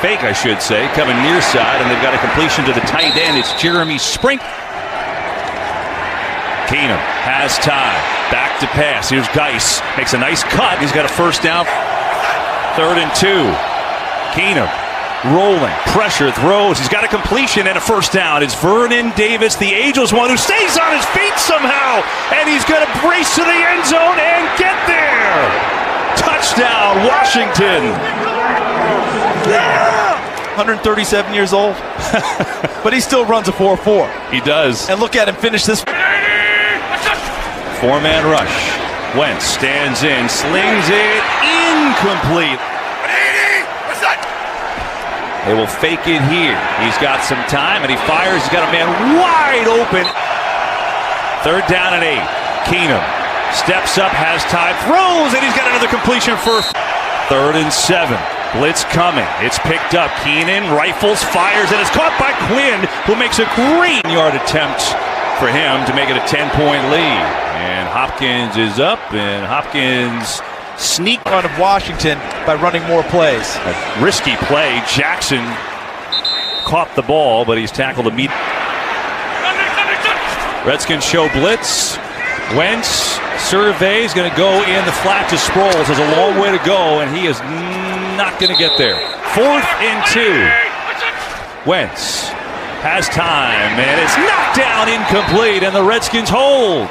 fake, I should say, coming near side, and they've got a completion to the tight end. It's Jeremy Sprink. Keenum has time. Back to pass. Here's Geis. Makes a nice cut. He's got a first down. 3rd and 2. Keenum rolling. Pressure. Throws. He's got a completion and a first down. It's Vernon Davis, the Angels one, who stays on his feet somehow. And he's going to brace to the end zone and get there. Touchdown, Washington. 137 years old. But he still runs a 4.4. He does. And look at him finish this. 4-man rush. Wentz stands in, slings it, incomplete. They will fake it here. He's got some time, and he fires. He's got a man wide open. 3rd down and 8. Keenum steps up, has time, throws, and he's got another completion for 3rd and 7. Blitz coming. It's picked up. Keenan rifles, fires, and it's caught by Quinn, who makes a great yard attempt for him to make it a 10-point lead. And Hopkins is up, and Hopkins sneak run of Washington by running more plays. A risky play. Jackson caught the ball, but he's tackled immediately. Redskins show blitz. Wentz surveys, going to go in the flat to Sproles. There's a long way to go, and he is not going to get there. 4th and 2. Wentz has time, and it's knocked down, incomplete, and the Redskins hold.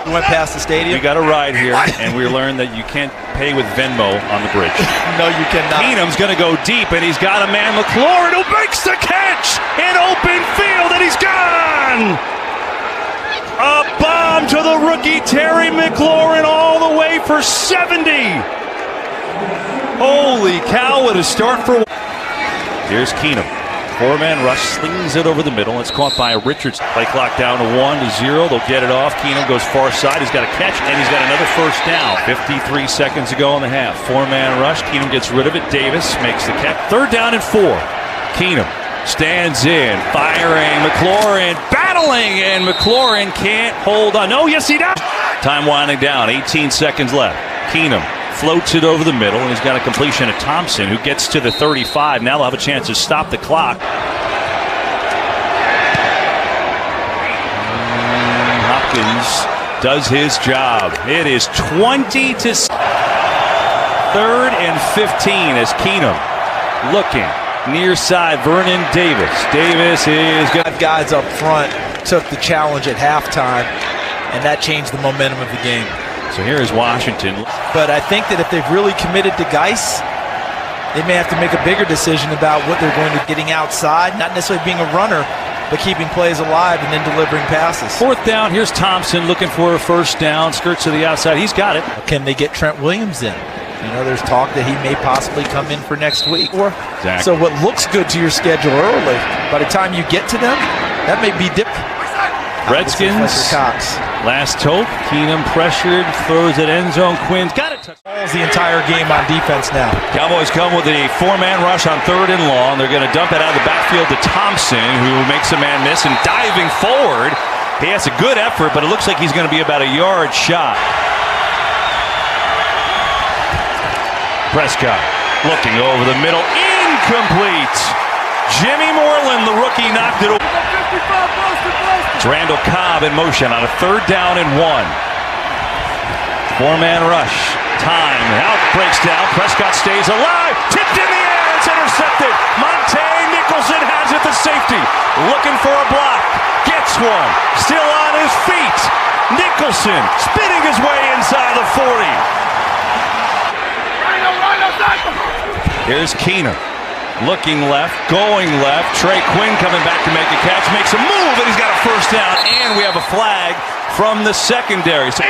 We went past the stadium. We got a ride here, and we learned that you can't pay with Venmo on the bridge. No, you cannot. Keenum's going to go deep, and he's got a man, McLaurin, who makes the catch in open field, and he's gone. A bomb to the rookie, Terry McLaurin, all the way for 70. Holy cow, what a start for... Here's Keenum. 4-man rush, slings it over the middle. It's caught by Richards. Play clock down to 1-0. They'll get it off. Keenum goes far side. He's got a catch, and he's got another first down. 53 seconds to go in the half. 4-man rush. Keenum gets rid of it. Davis makes the catch. 3rd down and 4. Keenum stands in, firing. McLaurin battling, and McLaurin can't hold on. No, yes, he does. Time winding down. 18 seconds left. Keenum floats it over the middle, and he's got a completion to Thompson, who gets to the 35. Now they'll have a chance to stop the clock. Hopkins does his job. It is 20 to 3rd and 15 as Keenum looking near side. Vernon Davis. Davis is good. 5 guys up front took the challenge at halftime, and that changed the momentum of the game. So here is Washington. But I think that if they've really committed to Geis, they may have to make a bigger decision about what they're going to getting outside, not necessarily being a runner, but keeping plays alive and then delivering passes. 4th down, here's Thompson looking for a first down, skirts to the outside. He's got it. Can they get Trent Williams in? You know, there's talk that he may possibly come in for next week. Exactly. So what looks good to your schedule early, by the time you get to them, that may be different. Redskins, last hope. Keenum pressured, throws it end zone. Quinn's got it. Balls the entire game on defense now. Cowboys come with a 4-man rush on 3rd and long. They're going to dump it out of the backfield to Thompson, who makes a man miss, and diving forward. He has a good effort, but it looks like he's going to be about a yard shot. Prescott looking over the middle. Incomplete. Jimmy Moreland, the rookie, knocked it over. It's Randall Cobb in motion on a 3rd down and 1. 4-man rush. Time. Out breaks down. Prescott stays alive. Tipped in the air. It's intercepted. Monte Nicholson has it, the safety. Looking for a block. Gets one. Still on his feet. Nicholson spinning his way inside the 40. Here's Keenum. Looking left, going left. Trey Quinn coming back to make a catch, makes a move, and he's got a first down, and we have a flag from the secondary. So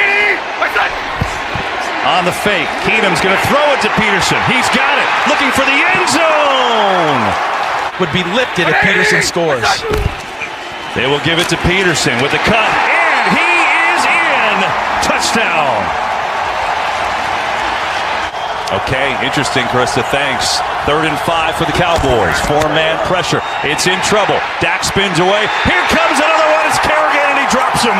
on the fake, Keenum's going to throw it to Peterson. He's got it, looking for the end zone. Would be lifted if Peterson scores. They will give it to Peterson with the cut, and he is in. Touchdown. Okay, interesting, Krista. Thanks. 3rd and 5 for the Cowboys. 4-man pressure. It's in trouble. Dak spins away. Here comes another one. It's Kerrigan, and he drops him.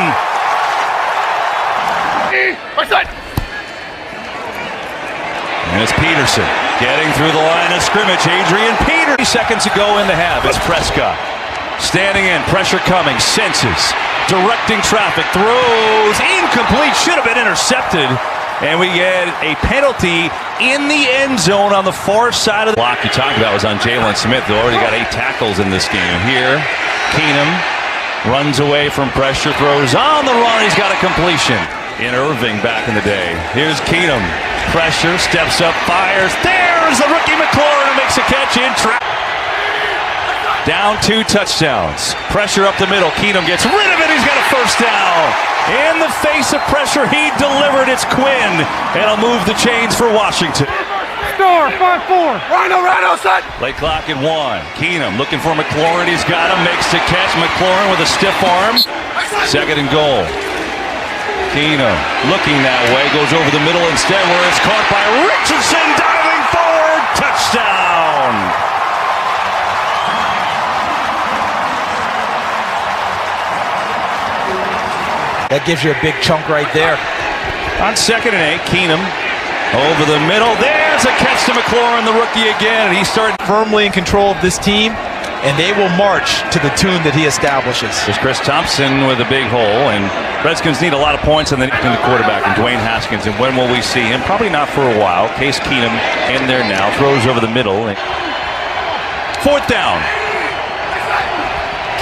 And it's Peterson. Peterson getting through the line of scrimmage. Adrian Peterson. 3 seconds to go in the half. It's Prescott standing in, pressure coming, senses, directing traffic, throws, incomplete, should have been intercepted. And we get a penalty in the end zone on the far side of the block you talked about was on Jalen Smith, who already got 8 tackles in this game. Here, Keenum runs away from pressure, throws on the run. He's got a completion in Irving back in the day. Here's Keenum. Pressure, steps up, fires. There's the rookie McLaurin who makes a catch in trap. Down 2 touchdowns. Pressure up the middle. Keenum gets rid of it. He's got a first down. In the face of pressure, he delivered. It's Quinn. And he'll move the chains for Washington. Score, 5-4. Rhino, son. Play clock at 1. Keenum looking for McLaurin. He's got him. Makes the catch. McLaurin with a stiff arm. 2nd and goal. Keenum looking that way. Goes over the middle instead, where it's caught by Richardson. Diving forward. Touchdown. That gives you a big chunk right there. On 2nd and 8, Keenum over the middle. There's a catch to McLaurin, the rookie again, and he started Firmly in control of this team, and they will march to the tune that he establishes. There's Chris Thompson with a big hole, and Redskins need a lot of points in the quarterback, and Dwayne Haskins. And when will we see him? Probably not for a while. Case Keenum in there now, throws over the middle. 4th down.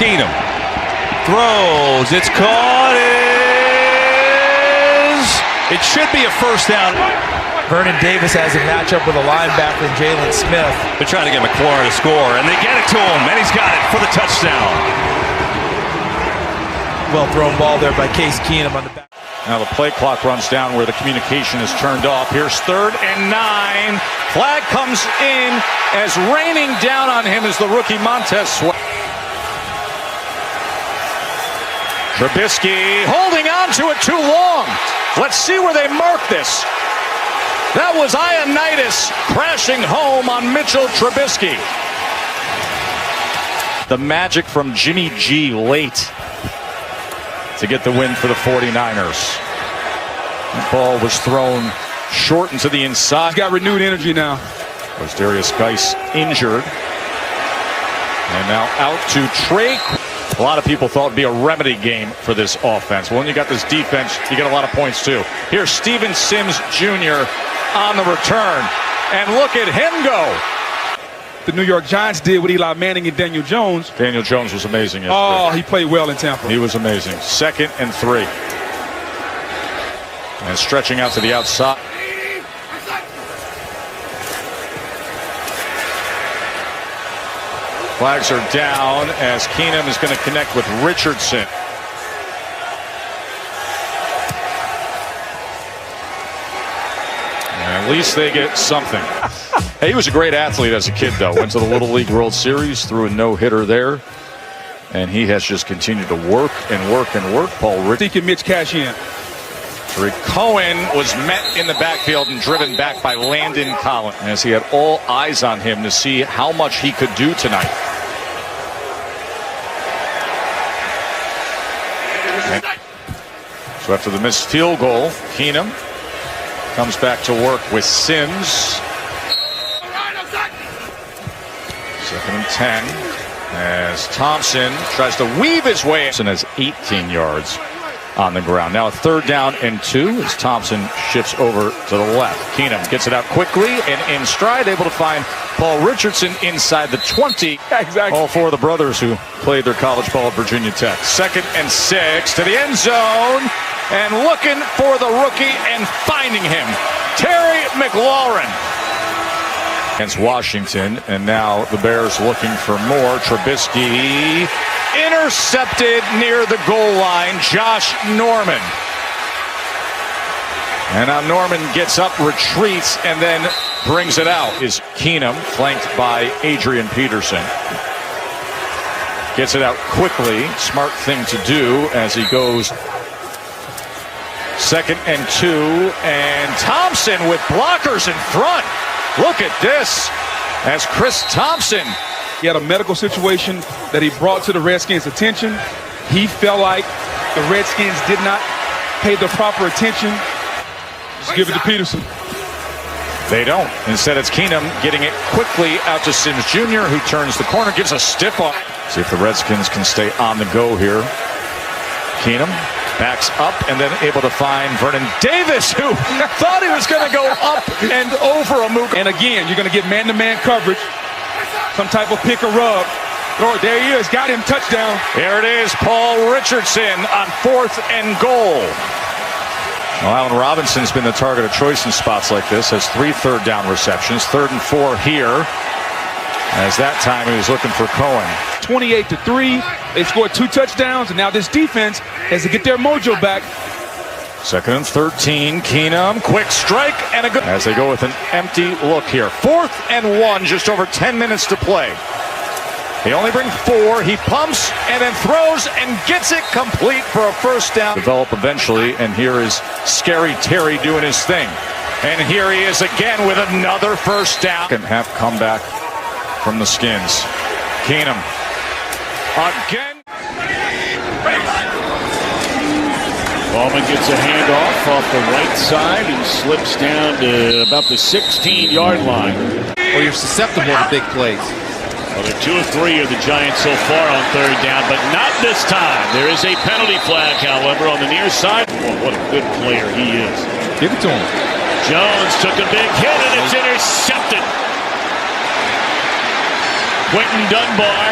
Keenum throws. It's caught. It should be a first down. Vernon Davis has a matchup with a linebacker, Jalen Smith. They're trying to get McLaurin to score, and they get it to him, and he's got it for the touchdown. Well thrown ball there by Case Keenum on the back. Now the play clock runs down where the communication is turned off. Here's 3rd and 9. Flag comes in as raining down on him is the rookie Montez Sweat. Trubisky holding on to it too long. Let's see where they mark this. That was Ioannidis crashing home on Mitchell Trubisky. The magic from Jimmy G late to get the win for the 49ers. The ball was thrown short into the inside. He's got renewed energy now. Was Darius Geis injured. And now out to Trey. A lot of people thought it'd be a remedy game for this offense. Well, when you got this defense, you get a lot of points too. Here's Steven Sims Jr. on the return. And look at him go. The New York Giants did with Eli Manning and Daniel Jones. Daniel Jones was amazing yesterday. Oh, he played well in Tampa. He was amazing. 2nd and 3. And stretching out to the outside. Flags are down as Keenum is going to connect with Richardson. And at least they get something. Hey, he was a great athlete as a kid, though. Went to the Little League World Series, threw a no-hitter there. And he has just continued to work and work and work. Paul Richardson. Seeking Mitch cash in. Rick Cohen was met in the backfield and driven back by Landon Collins as he had all eyes on him to see how much he could do tonight. And so after the missed field goal, Keenum comes back to work with Sims. 2nd and 10 as Thompson tries to weave his way. Thompson has 18 yards on the ground. Now a 3rd down and 2 as Thompson shifts over to the left. Keenum gets it out quickly and in stride, able to find Paul Richardson inside the 20. Exactly. All 4 of the brothers who played their college ball at Virginia Tech. 2nd and 6 to the end zone and looking for the rookie and finding him. Terry McLaurin against Washington, and now the Bears looking for more. Trubisky intercepted near the goal line. Josh Norman. And now Norman gets up, retreats, and then brings it out. Is Keenum, flanked by Adrian Peterson. Gets it out quickly. Smart thing to do as he goes 2nd and 2. And Thompson with blockers in front. Look at this as Chris Thompson. He had a medical situation that he brought to the Redskins' attention. He felt like the Redskins did not pay the proper attention. Just give it to Peterson. They don't. Instead, it's Keenum getting it quickly out to Sims Jr., who turns the corner, gives a stiff off. See if the Redskins can stay on the go here. Keenum backs up and then able to find Vernon Davis, who thought he was going to go up and over a move. And again, you're going to get man-to-man coverage, some type of pick or rub. Oh, there he is, got him, touchdown. Here it is, Paul Richardson on 4th and goal. Well, Allen Robinson's been the target of choice in spots like this, has 3 third-down receptions, 3rd and 4 here. As that time he was looking for Cohen. 28-3, they scored 2 touchdowns, and now this defense has to get their mojo back. 2nd and 13, Keenum, quick strike, and a good... As they go with an empty look here. 4th and 1, just over 10 minutes to play. They only bring 4. He pumps and then throws and gets it complete for a first down. Develop eventually, and here is Scary Terry doing his thing. And here he is again with another first down. Second half comeback from the Skins. Keenum again. Ballman gets a handoff off the right side and slips down to about the 16-yard line. Or you're susceptible to big plays. Well, they're 2 of 3 of the Giants so far on 3rd down, but not this time. There is a penalty flag, however, on the near side. Oh, what a good player he is. Give it to him. Jones took a big hit, and it's intercepted. Quentin Dunbar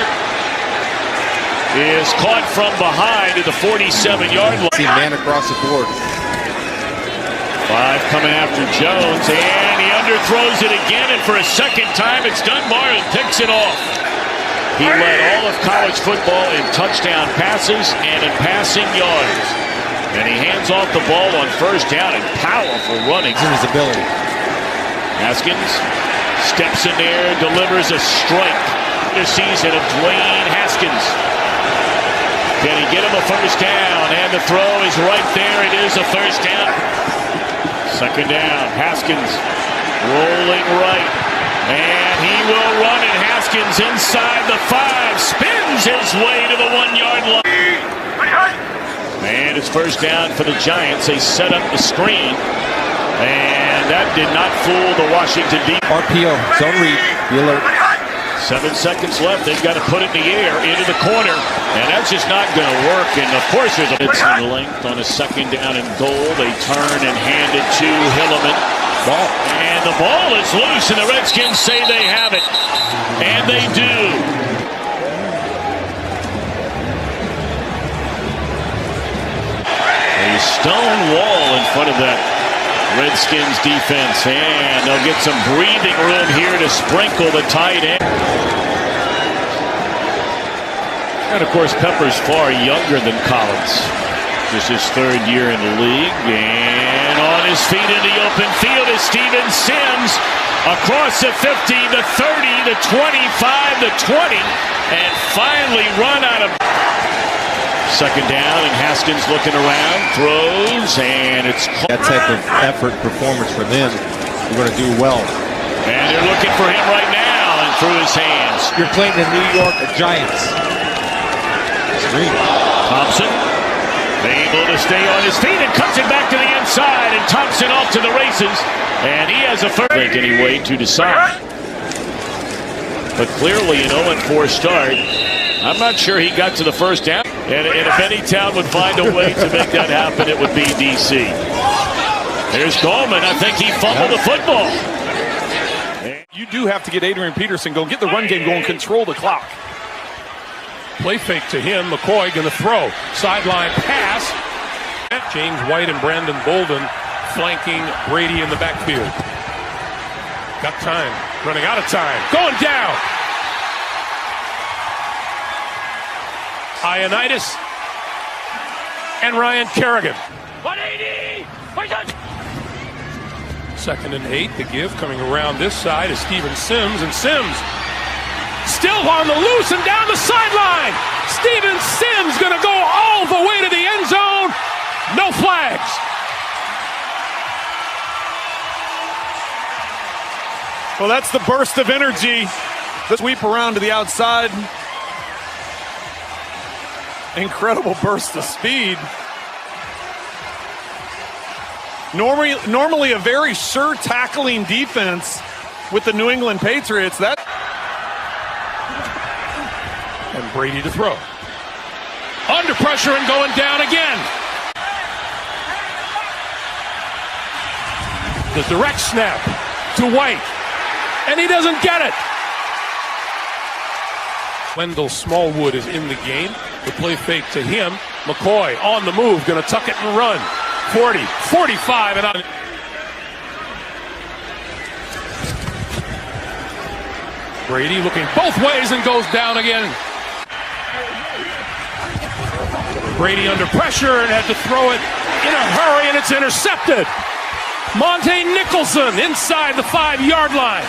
is caught from behind at the 47-yard line. See man across the board. 5 coming after Jones, and he underthrows it again, and for a second time, it's Dunbar who picks it off. He led all of college football in touchdown passes and in passing yards. And he hands off the ball on 1st down and powerful running. In his ability. Haskins steps in there, delivers a strike. The season of Dwayne Haskins. Can he get him a 1st down? And the throw is right there. It is a 1st down. 2nd down. Haskins rolling right. And he will run it. Haskins inside the 5. Spins his way to the 1-yard line. And it's 1st down for the Giants. They set up the screen. And that did not fool the Washington defense. RPO, zone read, be alert. 7 seconds left. They've got to put it in the air into the corner, and that's just not going to work. And of course, there's a bit of length on a 2nd down and goal. They turn and hand it to Hilleman. Ball. And the ball is loose, and the Redskins say they have it, and they do. A stone wall in front of that Redskins defense, and they'll get some breathing room here to sprinkle the tight end. And of course, Pepper's far younger than Collins. This is his 3rd year in the league, and on his feet in the open field is Steven Sims across the 50, the 30, the 25, the 20, and finally run out of. 2nd down, and Haskins looking around, throws, and it's That type of effort, performance for them, you're going to do well. And they're looking for him right now, and through his hands. You're playing the New York Giants. Screen. Thompson able to stay on his feet and cuts it back to the inside, and Thompson off to the races, and he has a first anyway to decide. But clearly an 0-4 start. I'm not sure he got to the 1st down. And if any town would find a way to make that happen, it would be D.C. There's Goldman. I think he fumbled the football. You do have to get Adrian Peterson going, get the run game going, control the clock. Play fake to him. McCoy going to throw. Sideline pass. James White and Brandon Bolden flanking Brady in the backfield. Got time. Running out of time. Going down. Ioannidis and Ryan Kerrigan. 180. 2nd and 8. The give coming around this side is Steven Sims, and Sims still on the loose and down the sideline. Steven Sims going to go all the way to the end zone. No flags. Well, that's the burst of energy. The sweep around to the outside. Incredible burst of speed. Normally a very sure tackling defense with the New England Patriots. And Brady to throw. Under pressure and going down again. The direct snap to White. And he doesn't get it. Wendell Smallwood is in the game. The play fake to him. McCoy on the move, going to tuck it and run. 40, 45, and on. Brady looking both ways and goes down again. Brady under pressure and had to throw it in a hurry, and it's intercepted. Monte Nicholson inside the 5-yard line.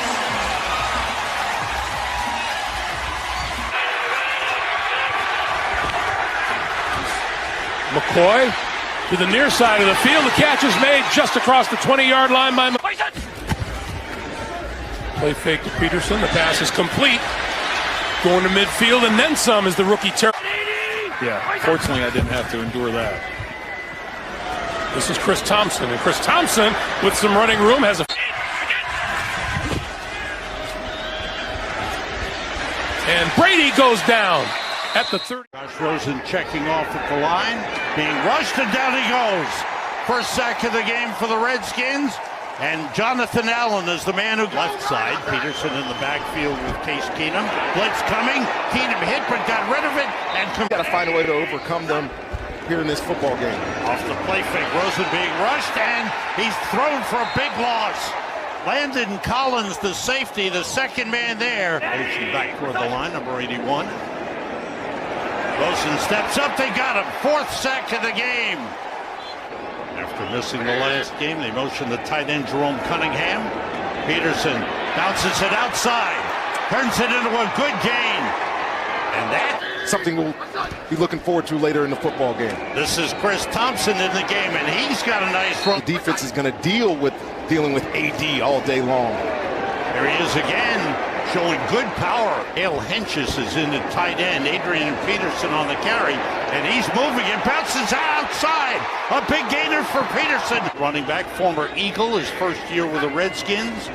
McCoy to the near side of the field. The catch is made just across the 20-yard line by McCoy. Play fake to Peterson. The pass is complete. Going to midfield and then some as the rookie turn. Yeah, fortunately I didn't have to endure that. This is Chris Thompson, and Chris Thompson, with some running room, has a... And Brady goes down at the 30. Josh Rosen checking off at the line, being rushed, and down he goes. First sack of the game for the Redskins, and Jonathan Allen is the man who... Left side, Peterson in the backfield with Case Keenum. Blitz coming, Keenum hit but got rid of it, and... Got to find a way to overcome them here in this football game. Off the play fake, Rosen being rushed, and he's thrown for a big loss. Landon Collins, the safety, the second man there. Motion back toward the line, number 81. Rosen steps up, they got him. Fourth sack of the game. After missing the last game, they motion the tight end Jerome Cunningham. Peterson bounces it outside, turns it into a good gain. And that... Something we'll be looking forward to later in the football game. This is Chris Thompson in the game, and he's got a nice run. The defense is going to dealing with AD all day long. There he is again, showing good power. Hale Henches is in the tight end. Adrian Peterson on the carry, and he's moving and bounces outside. A big gainer for Peterson. Running back, former Eagle, his first year with the Redskins.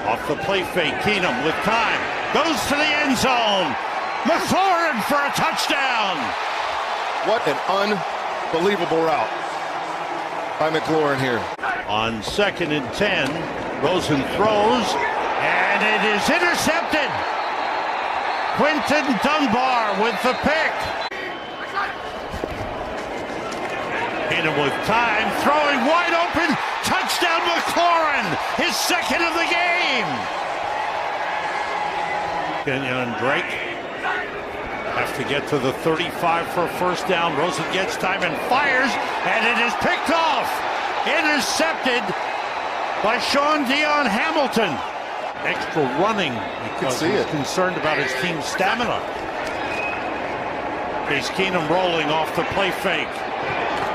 Off the play fake, Keenum with time. Goes to the end zone. McLaurin for a touchdown. What an unbelievable route by McLaurin here. On 2nd and 10, Rosen throws, and it is intercepted. Quinton Dunbar with the pick. Keenum with time, throwing wide open, touchdown McLaurin, his second of the game. Kenyon Drake have to get to the 35 for a first down. Rosen gets time and fires, and it is picked off. Intercepted by Sean Dion Hamilton. Extra running because he's concerned about his team's stamina. Case Keenum rolling off the play fake.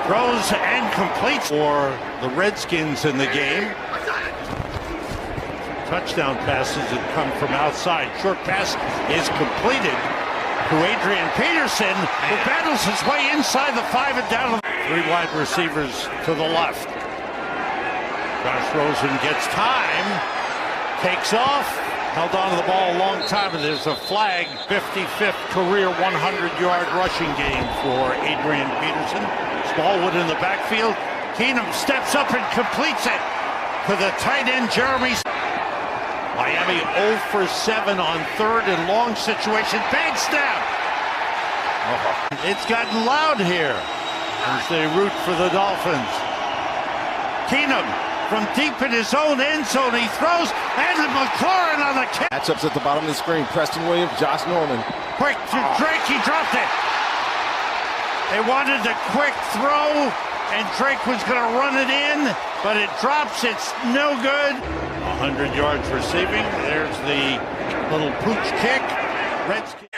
Throws and completes for the Redskins in the game. Touchdown passes that come from outside. Short pass is completed to Adrian Peterson, who battles his way inside the 5 and down. 3 wide receivers to the left. Josh Rosen gets time, takes off, held on to the ball a long time, and there's a flag. 55th career 100-yard rushing game for Adrian Peterson. Smallwood in the backfield. Keenum steps up and completes it to the tight end Jeremy. Miami 0 for 7 on 3rd and long situation. Bad snap. It's gotten loud here as they root for the Dolphins. Keenum from deep in his own end zone. He throws, and McLaurin on the catch. Matchups at the bottom of the screen. Preston Williams, Josh Norman. Quick to Drake. He dropped it. They wanted the quick throw, and Drake was going to run it in, but it drops. It's no good. 100 yards receiving. There's the little pooch kick. Redskins.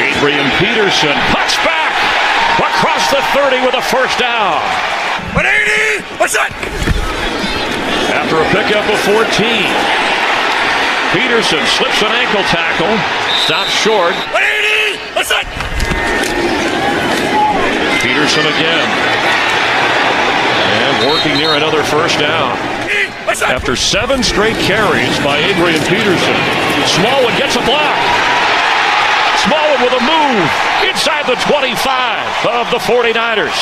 Adrian Peterson cuts back across the 30 with a first down. After a pickup of 14, Peterson slips an ankle tackle, stops short. Peterson again. working near another first down. After 7 straight carries by Adrian Peterson. Smallwood gets a block. Smallwood with a move inside the 25 of the 49ers.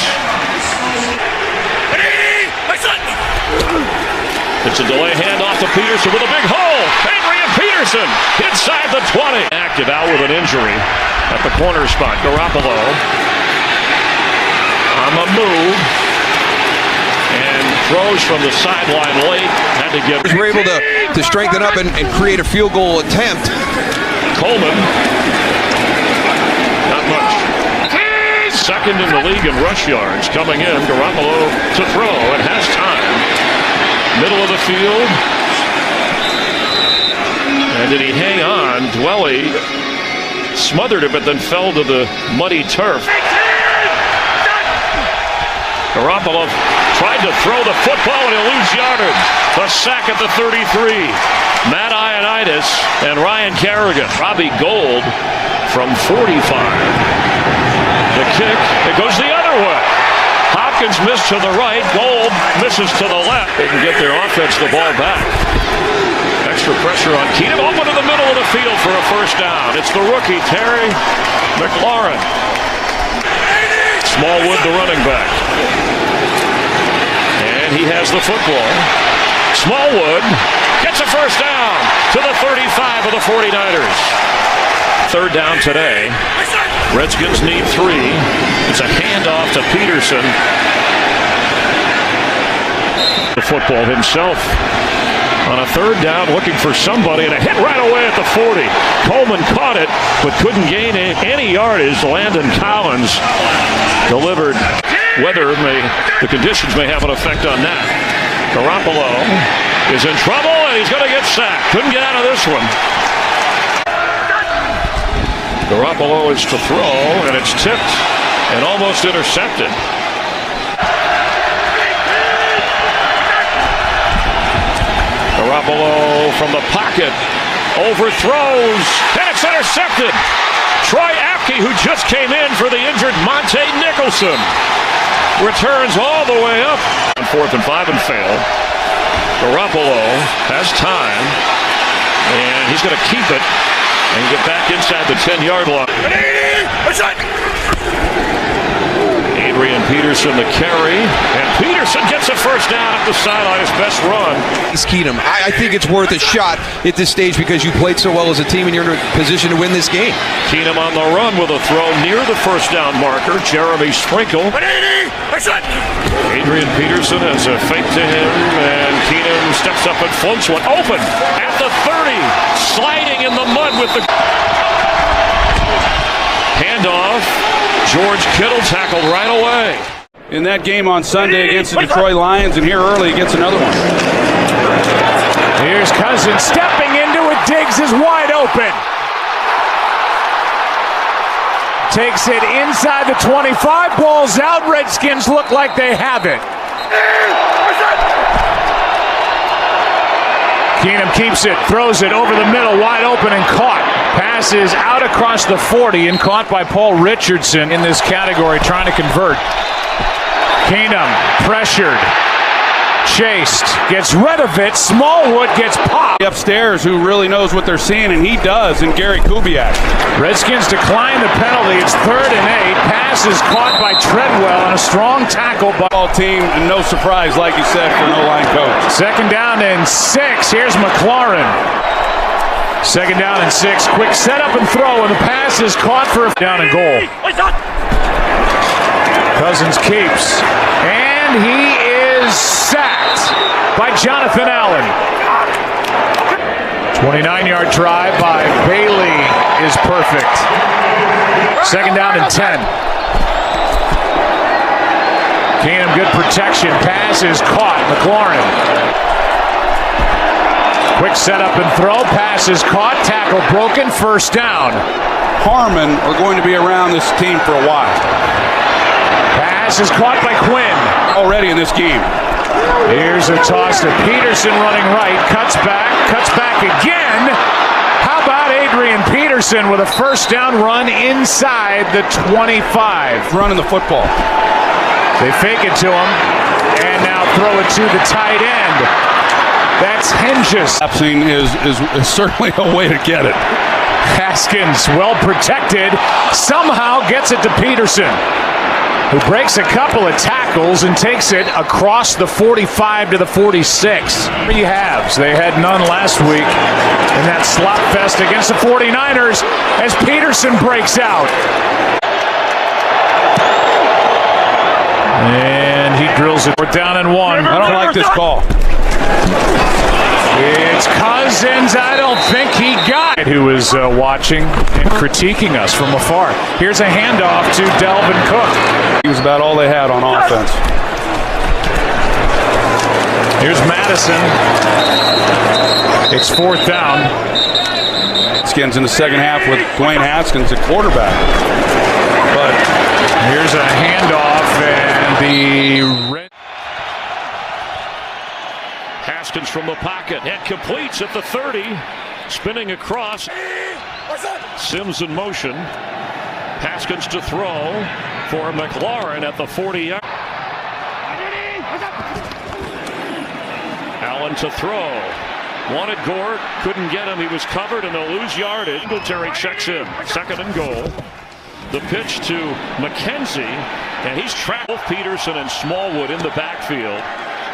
It's a delay handoff to Peterson with a big hole. Adrian Peterson inside the 20. Active out with an injury at the corner spot. Garoppolo on the move and throws from the sideline late. Had to get. We're able to strengthen up and create a field goal attempt. Coleman. Not much. Second in the league in rush yards coming in. Garoppolo to throw and has time. Middle of the field. And did he hang on? Dwelly smothered it, but then fell to the muddy turf. Garoppolo tried to throw the football and he'll lose yardage. A sack at the 33. Matt Ioannidis and Ryan Kerrigan. Robbie Gould from 45. The kick, it goes the other way. Hopkins missed to the right. Gould misses to the left. They can get their offense the ball back. Extra pressure on Keenum. Open to the middle of the field for a first down. It's the rookie, Terry McLaurin. Smallwood, the running back. And he has the football. Smallwood gets a first down to the 35 of the 49ers. Third down today. Redskins need 3. It's a handoff to Peterson. The football himself on a third down, looking for somebody, and a hit right away at the 40. Coleman caught it, but couldn't gain any yardage. Landon Collins delivered. The conditions may have an effect on that. Garoppolo is in trouble, and he's going to get sacked. Couldn't get out of this one. Garoppolo is to throw, and it's tipped and almost intercepted. Garoppolo from the pocket, overthrows, and it's intercepted. Troy Apke, who just came in for the injured Monte Nicholson, returns all the way up. On 4th and 5 and fail. Garoppolo has time, and he's going to keep it. And get back inside the 10-yard line. Adrian Peterson the carry, and Peterson gets a first down at the sideline, his best run. He's Keenum. I think it's worth a shot at this stage because you played so well as a team and you're in a position to win this game. Keenum on the run with a throw near the first down marker. Jeremy Sprinkle. Adrian Peterson has a fake to him, and Keenum steps up and floats one open at the 30, sliding in the mud with the handoff. George Kittle tackled right away. In that game on Sunday against the Detroit Lions, and here early against another one. Here's Cousins stepping into it. Diggs is wide open. Takes it inside the 25. Ball's out. Redskins look like they have it. Keenum keeps it, throws it over the middle, wide open and caught. Passes out across the 40 and caught by Paul Richardson in this category, trying to convert. Keenum pressured, chased, gets rid of it. Smallwood gets popped. Upstairs, who really knows what they're seeing, and he does, in Gary Kubiak. Redskins decline the penalty. It's 3rd and 8. Pass is caught by Treadwell and a strong tackle by All team, and no surprise, like you said, for no line coach. 2nd down and 6. Here's McLaurin. 2nd down and 6. Quick setup and throw, and the pass is caught for a down and goal. Cousins keeps, and he is sacked by Jonathan Allen. 29-yard drive by Bailey is perfect. 2nd down and 10. Keenum, good protection. Pass is caught. McLaurin. Quick setup and throw. Pass is caught. Tackle broken. 1st down. Harmon are going to be around this team for a while. Pass is caught by Quinn. Already in this game. Here's a toss to Peterson running right. Cuts back again. How about Adrian Peterson with a 1st down run inside the 25? Running the football. They fake it to him. And now throw it to the tight end. That's Hinges. Collapsing is certainly a way to get it. Haskins, well protected, somehow gets it to Peterson, who breaks a couple of tackles and takes it across the 45 to the 46. 3 halves. They had none last week in that slop fest against the 49ers as Peterson breaks out. And he drills it. We're down and 1. I don't like this call. It's Cousins. I don't think he got it. Who is watching and critiquing us from afar. Here's a handoff to Dalvin Cook. He was about all they had on offense. Here's Madison. It's 4th down. Redskins in the second half with Dwayne Haskins at quarterback. But here's a handoff and the Haskins from the pocket and completes at the 30. Spinning across. Sims in motion. Haskins to throw for McLaurin at the 40-yard. Allen to throw. Wanted Gore, couldn't get him. He was covered and they'll lose yardage. Terry checks in. 2nd and goal. The pitch to McKenzie, and he's trapped with Peterson and Smallwood in the backfield.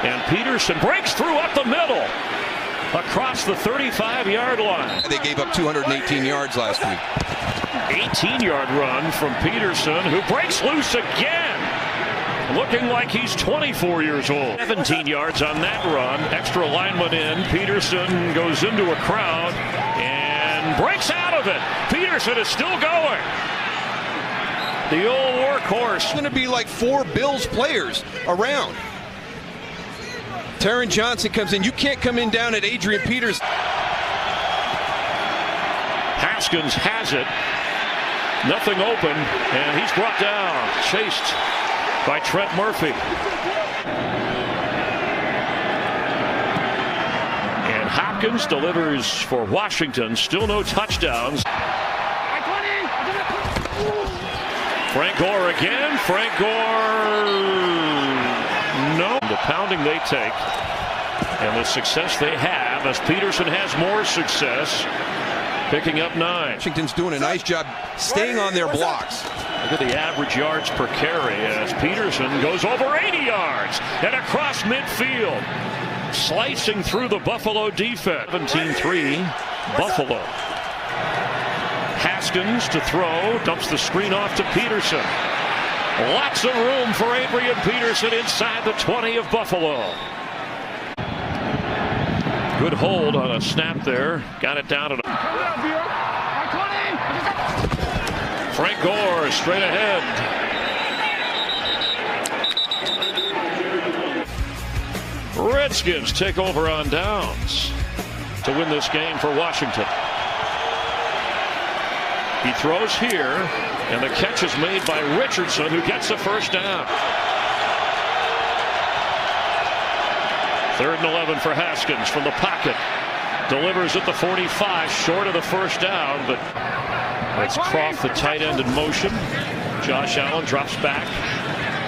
And Peterson breaks through up the middle across the 35-yard line. They gave up 218 yards last week. 18-yard run from Peterson, who breaks loose again. Looking like he's 24 years old. 17 yards on that run. Extra lineman in. Peterson goes into a crowd and breaks out of it. Peterson is still going. The old workhorse. It's going to be like 4 Bills players around. Taron Johnson comes in. You can't come in down at Adrian Peters. Haskins has it. Nothing open, and he's brought down. Chased by Trent Murphy. And Hopkins delivers for Washington. Still no touchdowns. Frank Gore again. Frank Gore. No. The pounding they take and the success they have as Peterson has more success, picking up 9. Washington's doing a nice job staying on their blocks. Look at the average yards per carry as Peterson goes over 80 yards and across midfield, slicing through the Buffalo defense. 17-3 Buffalo. Haskins to throw, dumps the screen off to Peterson. Lots of room for Adrian Peterson inside the 20 of Buffalo. Good hold on a snap there. Got it down to Frank Gore straight ahead. Redskins take over on downs to win this game for Washington. He throws here, and the catch is made by Richardson, who gets the first down. 3rd and 11 for Haskins from the pocket. Delivers at the 45, short of the first down, but it's Croft, the tight end, in motion. Josh Allen drops back,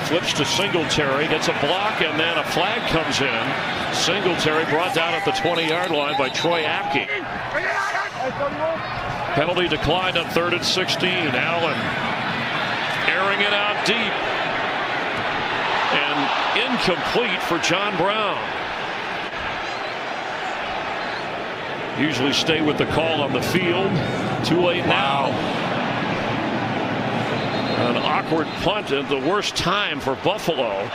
flips to Singletary, gets a block, and then a flag comes in. Singletary brought down at the 20-yard line by Troy Apke. Penalty declined on 3rd and 16. Allen airing it out deep. And incomplete for John Brown. Usually stay with the call on the field. Too late now. An awkward punt at the worst time for Buffalo.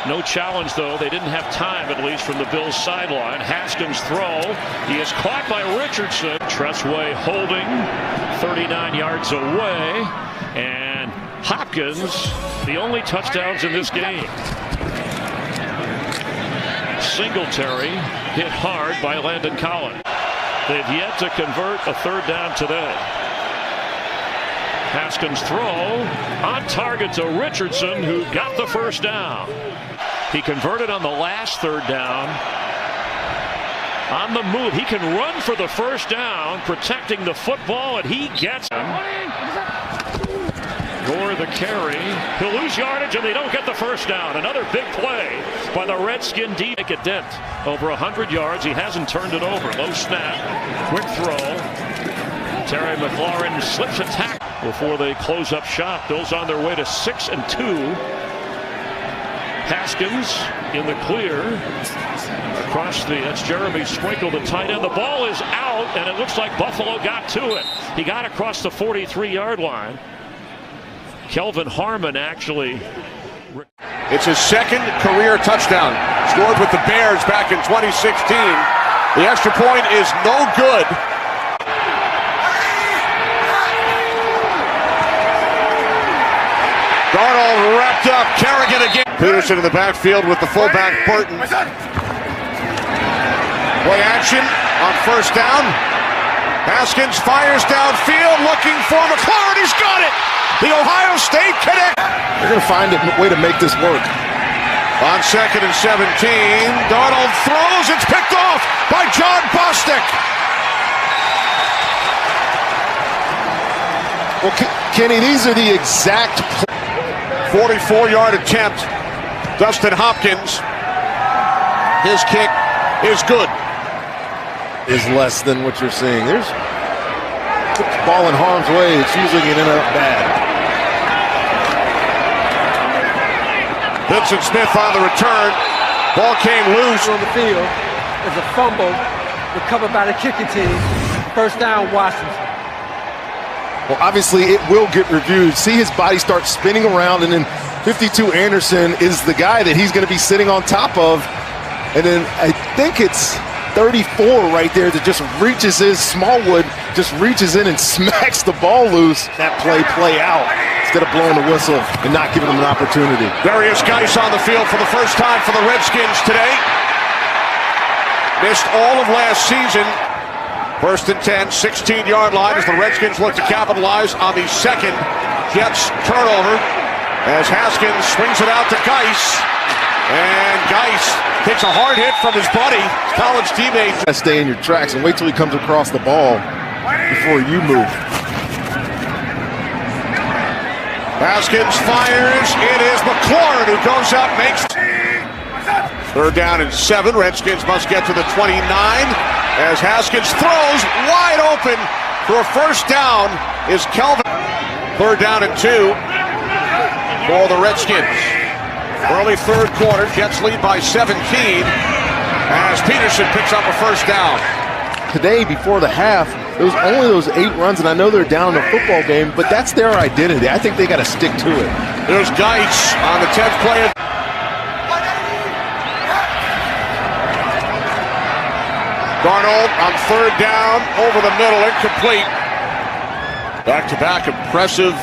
No challenge, though. They didn't have time, at least, from the Bills' sideline. Haskins' throw. He is caught by Richardson. Tressway holding 39 yards away. And Hopkins, the only touchdowns in this game. Singletary hit hard by Landon Collins. They've yet to convert a 3rd down today. Haskins' throw on target to Richardson, who got the first down. He converted on the last 3rd down. On the move, he can run for the first down, protecting the football, and he gets him. Gore the carry. He'll lose yardage and they don't get the first down. Another big play by the Redskin D. Make a dent. Over 100 yards. He hasn't turned it over. Low snap. Quick throw. Terry McLaurin slips a tackle before they close up shop. Bills on their way to 6-2. Haskins in the clear. Across that's Jeremy Sprinkle, the tight end. The ball is out, and it looks like Buffalo got to it. He got across the 43-yard line. Kelvin Harmon actually. It's his second career touchdown. Scored with the Bears back in 2016. The extra point is no good. Darnold wrapped up. Kerrigan again. Peterson in the backfield with the fullback Burton. Play action on first down. Haskins fires downfield looking for McLaurin. He's got it. The Ohio State connect. They're going to find a way to make this work. On 2nd and 17, Darnold throws. It's picked off by John Bostic. Well, Kenny, these are the exact 44-yard attempt. Dustin Hopkins. His kick is good. Is less than what you're seeing. There's ball in harm's way. It's usually going to end up bad. Vincent Smith on the return. Ball came loose on the field. There's a fumble recovered by the kicking team. First down, Washington. Well, obviously it will get reviewed. See his body start spinning around, and then 52 Anderson is the guy that he's going to be sitting on top of. And then I think it's 34 right there that just reaches Smallwood just reaches in and smacks the ball loose. That play out instead of blowing the whistle and not giving them an opportunity. Darius Geis on the field for the first time for the Redskins today. Missed all of last season. 1st and 10, 16-yard line as the Redskins look to capitalize on the second Jets turnover as Haskins swings it out to Geis. And Geis takes a hard hit from his buddy, college teammate. Stay in your tracks and wait till he comes across the ball before you move. Haskins fires. It is McLaurin who goes up, makes 3rd down and 7. Redskins must get to the 29 as Haskins throws wide open for a first down is Kelvin. 3rd down and 2 for the Redskins. Early 3rd quarter, Jets lead by 17 as Peterson picks up a first down. Today, before the half, it was only those 8 runs, and I know they're down in a football game, but that's their identity. I think they got to stick to it. There's Geis on the 10th play. Darnold on 3rd down, over the middle, incomplete. Back-to-back impressive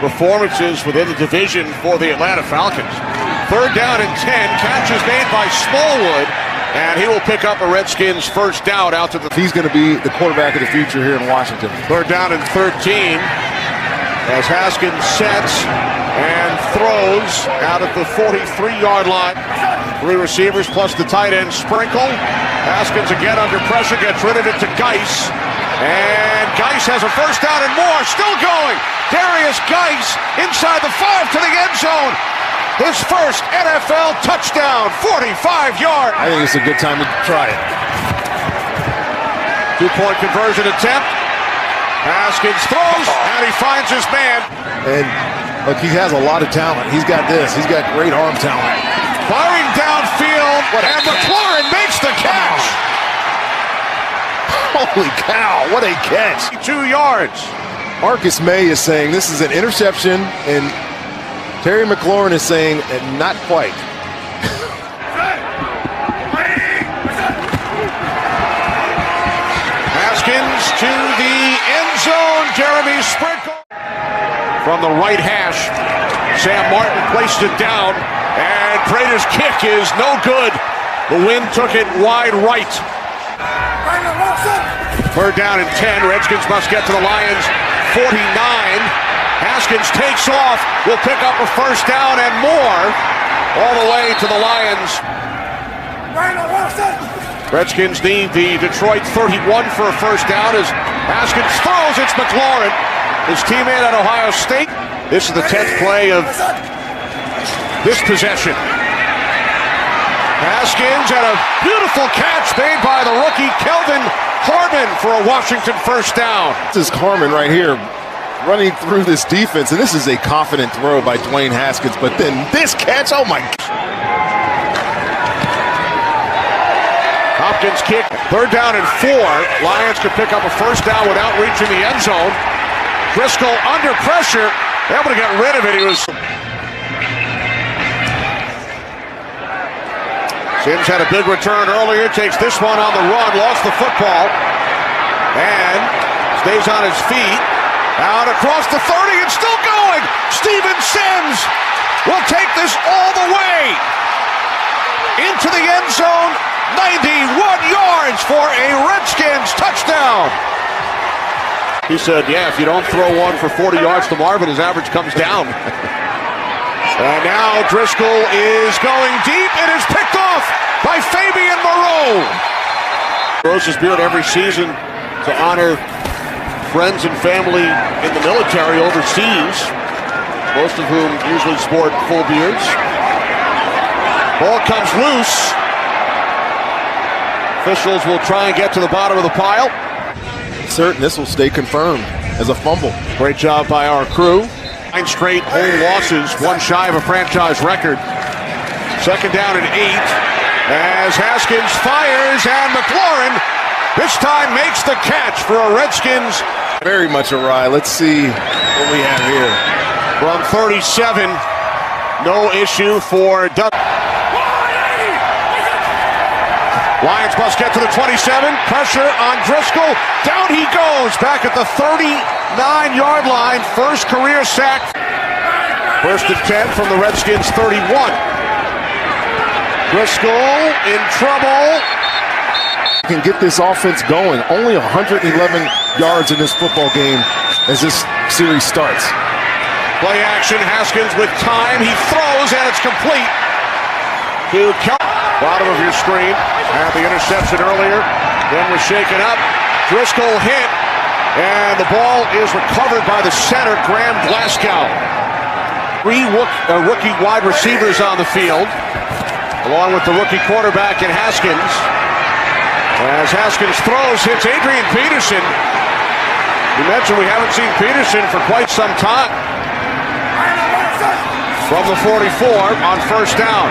performances within the division for the Atlanta Falcons. 3rd down and 10, catch is made by Smallwood, and he will pick up a Redskins first down out to the... He's going to be the quarterback of the future here in Washington. 3rd down and 13 as Haskins sets and throws out at the 43-yard line. 3 receivers plus the tight end Sprinkle. Haskins again under pressure, gets rid of it to Geis. And Geis has a first down and more, still going. Darius Geis inside the 5 to the end zone. His first NFL touchdown, 45 yards. I think it's a good time to try it. 2-point conversion attempt. Haskins throws, and he finds his man. And look, he has a lot of talent. He's got this. He's got great arm talent. Firing downfield, and McLaurin makes the catch. Holy cow, what a catch. 2 yards. Marcus May is saying this is an interception, and Terry McLaurin is saying not quite. Haskins to the end zone. Jeremy Sprinkle. From the right hash, Sam Martin placed it down, and Prater's kick is no good. The wind took it wide right. 3rd down and 10. Redskins must get to the Lions 49. Haskins takes off, will pick up a first down and more, all the way to the Lions. Redskins need the Detroit 31 for a first down as Haskins throws. It's McLaurin, his teammate at Ohio State. This is the 10th play of this possession. Haskins had a beautiful catch made by the rookie Kelvin Harmon for a Washington first down. This is Harmon right here running through this defense, and this is a confident throw by Dwayne Haskins, but then this catch, oh my gosh. Hopkins kick, 3rd down and 4. Lions could pick up a first down without reaching the end zone. Driscoll under pressure, able to get rid of it. He was... Sims had a big return earlier, takes this one on the run, lost the football, and stays on his feet. Out across the 30 and still going. Steven Sims will take this all the way into the end zone. 91 yards for a Redskins touchdown. He said, yeah, if you don't throw one for 40 yards to Marvin, his average comes down. And now Driscoll is going deep. It is picked off by Fabian Moreau. Grows his beard every season to honor friends and family in the military overseas, most of whom usually sport full beards. Ball comes loose. Officials will try and get to the bottom of the pile. Certain this will stay confirmed as a fumble. Great job by our crew. 9 straight home losses, one shy of a franchise record. 2nd down and 8 as Haskins fires, and McLaurin this time makes the catch for a Redskins. Very much awry. Let's see what we have here. From 37, no issue for Doug. Lions must get to the 27. Pressure on Driscoll. Down he goes, back at the 39-yard line. First career sack. 1st and 10 from the Redskins 31. Driscoll in trouble. Can get this offense going. Only 111 yards in this football game as this series starts. Play action. Haskins with time. He throws, and it's complete to bottom of your screen. Had the interception earlier, then was shaken up. Driscoll hit, and the ball is recovered by the center, Graham Glasgow. 3 rookie wide receivers on the field, along with the rookie quarterback in Haskins. As Haskins throws, hits Adrian Peterson. You mentioned we haven't seen Peterson for quite some time. From the 44 on first down.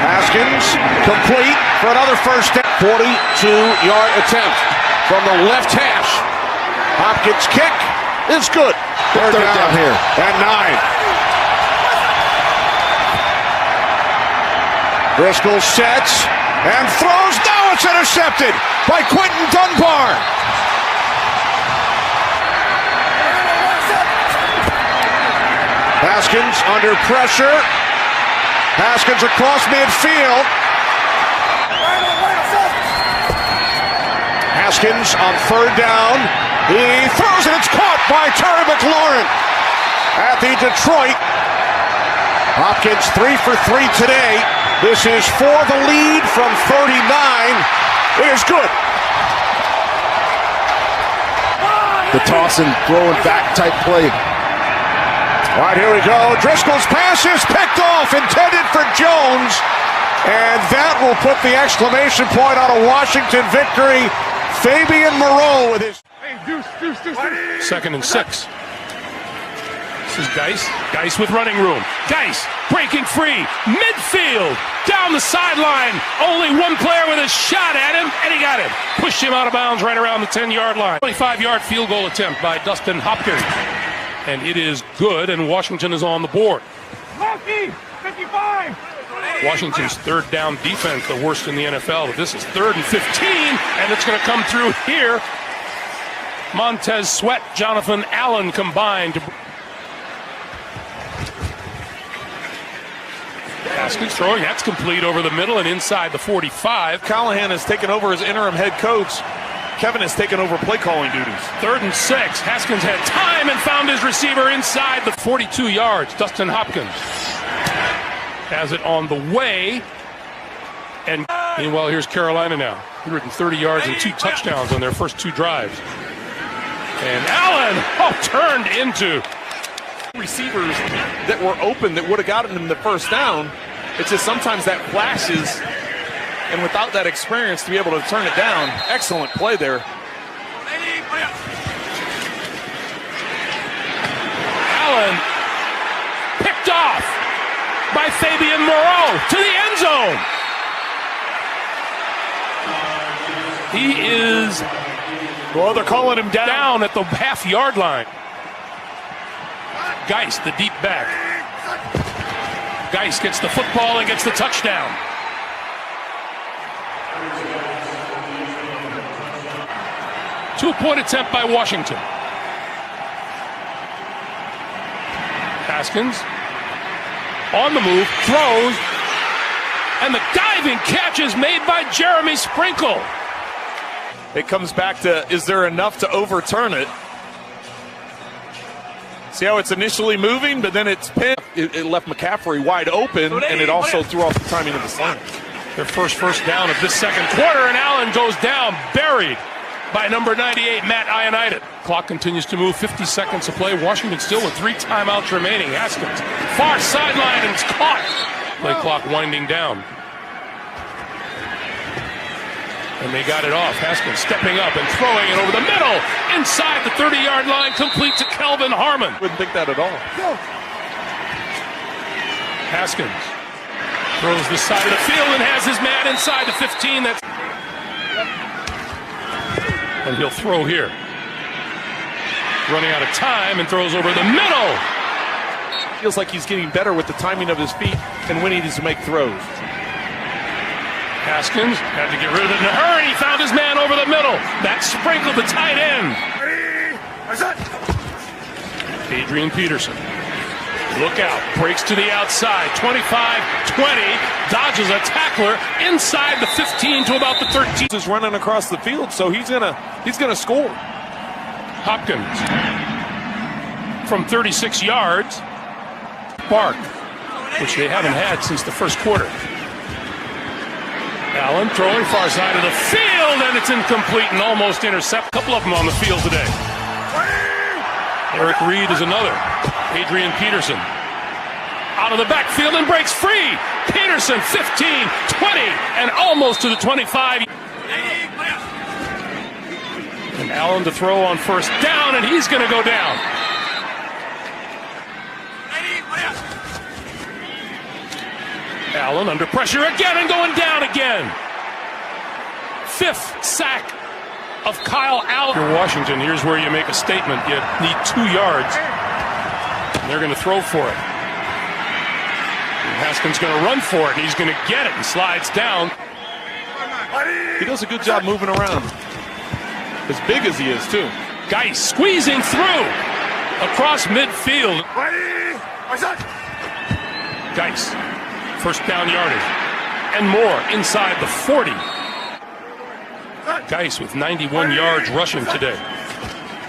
Haskins complete for another first down. 42-yard attempt from the left hash. Hopkins kick is good. Third down here. And 9. Driscoll sets and throws. Now it's intercepted by Quentin Dunbar. Haskins under pressure. Haskins across midfield. Haskins on 3rd down. He throws and it's caught by Terry McLaurin at the Detroit. Hopkins 3 for 3 today. This is for the lead from 39. It is good. The toss and throwing back type play. All right, here we go. Driscoll's pass is picked off, intended for Jones. And that will put the exclamation point on a Washington victory. Fabian Moreau with his... 2nd and 6. This is Geis. Geis with running room. Geis breaking free. Midfield. Down the sideline. Only one player with a shot at him, and he got him. Pushed him out of bounds right around the 10-yard line. 25-yard field goal attempt by Dustin Hopkins. And it is good, and Washington is on the board. 55. Washington's 3rd down defense, the worst in the NFL. But this is 3rd and 15, and it's going to come through here. Montez Sweat, Jonathan Allen combined. Haskins throwing, that's complete over the middle and inside the 45. Callahan has taken over as interim head coach. Kevin has taken over play calling duties. 3rd and 6. Haskins had time and found his receiver inside the 42 yards. Dustin Hopkins has it on the way. And meanwhile, here's Carolina now. 130 yards and 2 touchdowns on their first 2 drives. And Allen, turned into Receivers that were open that would have gotten him the first down. It's just sometimes that flashes, and without that experience to be able to turn it down. Excellent play there. Allen picked off by Fabian Moreau to the end zone. He is, well, they're calling him down at the half-yard line. Geis, the deep back. Geis gets the football and gets the touchdown. Two-point attempt by Washington. Haskins on the move, throws, and the diving catch is made by Jeremy Sprinkle. It comes back to, is there enough to overturn it? See how it's initially moving, but then it's pinned. It left McCaffrey wide open, and it also threw off the timing of the slant. Their first down of this second quarter, and Allen goes down, buried by number 98, Matt Ioannidis. Clock continues to move, 50 seconds to play. Washington still with 3 timeouts remaining. Haskins, far sideline, and it's caught. Play clock winding down. And they got it off. Haskins stepping up and throwing it over the middle, inside the 30-yard line, complete to Kelvin Harmon. Wouldn't think that at all. No. Haskins throws the side of the field and has his man inside the 15. And he'll throw here. Running out of time and throws over the middle. Feels like he's getting better with the timing of his feet and when he needs to make throws. Haskins had to get rid of it in a hurry. He found his man over the middle. That sprinkled the tight end. Adrian Peterson. Look out. Breaks to the outside. 25-20. Dodges a tackler inside the 15 to about the 13. He's running across the field, so he's gonna score. Hopkins from 36 yards. Bark, which they haven't had since the first quarter. Allen throwing far side of the field, and it's incomplete and almost intercept. A couple of them on the field today. Eric Reed is another. Adrian Peterson out of the backfield and breaks free. Peterson 15, 20, and almost to the 25. And Allen to throw on first down, and he's going to go down. Allen under pressure again and going down again. 5th sack of Kyle Allen. Here, Washington, here's where you make a statement. You need 2 yards. And they're going to throw for it. And Haskins going to run for it, and he's going to get it and slides down. He does a good job moving around. As big as he is, too. Geis squeezing through across midfield. Geis. First down yardage and more inside the 40. Geis with 91 yards rushing today.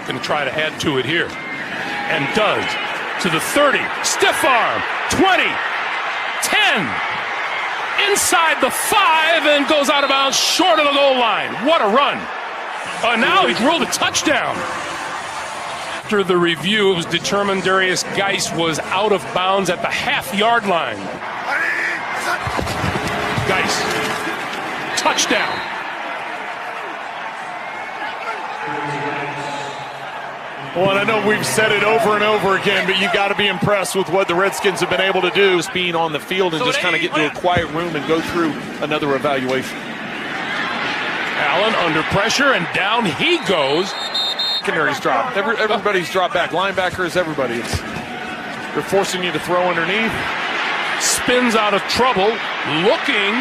Going to try to add to it here. And does. To the 30. Stiff arm. 20. 10. Inside the 5 and goes out of bounds short of the goal line. What a run. Now he's ruled a touchdown. After the review, it was determined Darius Geis was out of bounds at the half-yard line. Geis, touchdown. Well, and I know we've said it over and over again, but you got to be impressed with what the Redskins have been able to do, just being on the field and just kind of get to a quiet room and go through another evaluation. Allen under pressure, and down he goes. Secondary's dropped. Everybody's dropped back. Linebackers, everybody. They're forcing you to throw underneath. Spins out of trouble, looking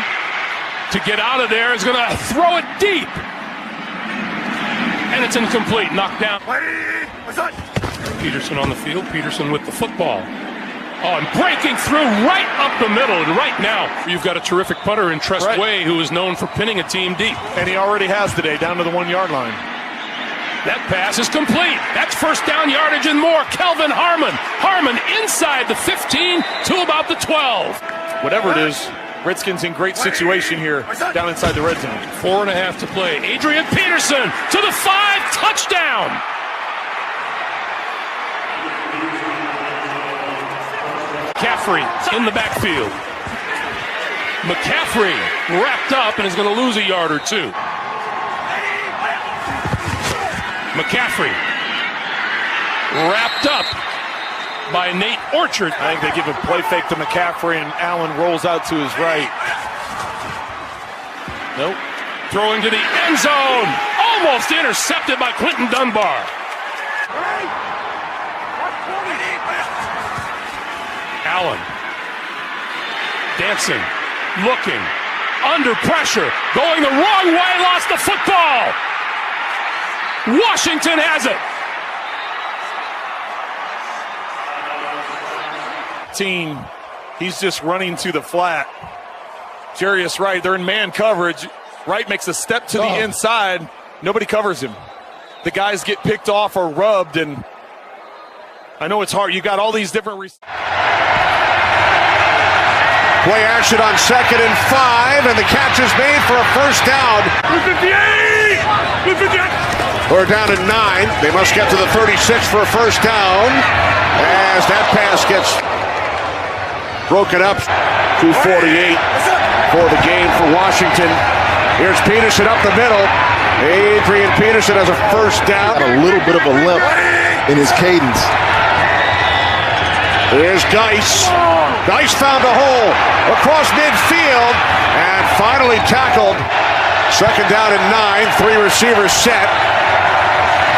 to get out of there, is going to throw it deep. And it's incomplete, knocked down. Peterson on the field, Peterson with the football. Oh, and breaking through right up the middle. And right now, you've got a terrific punter in Tress Way, who is known for pinning a team deep. And he already has today, down to the 1-yard line. That pass is complete. That's first down yardage and more. Kelvin Harmon. Harmon inside the 15 to about the 12. Whatever it is, Redskins in great situation here down inside the red zone. 4.5 to play. Adrian Peterson to the 5, touchdown. McCaffrey in the backfield. McCaffrey wrapped up and is going to lose a yard or two. McCaffrey wrapped up by Nate Orchard. I think they give a play fake to McCaffrey and Allen rolls out to his right. Nope. Throwing to the end zone. Almost intercepted by Clinton Dunbar. Allen. Dancing. Looking. Under pressure. Going the wrong way. Lost the football. Washington has it. He's just running to the flat. Jarius Wright, they're in man coverage. Wright makes a step to the inside. Nobody covers him. The guys get picked off or rubbed, and I know it's hard. You got all these different. Play action on 2nd and 5, and the catch is made for a first down. 58! We're down to 9. They must get to the 36 for a first down, as that pass gets broken up. 2:48 for the game for Washington. Here's Peterson up the middle. Adrian Peterson has a first down. Got a little bit of a limp in his cadence. Here's Geis. Geis found a hole across midfield and finally tackled. 2nd down and 9. 3 receivers set.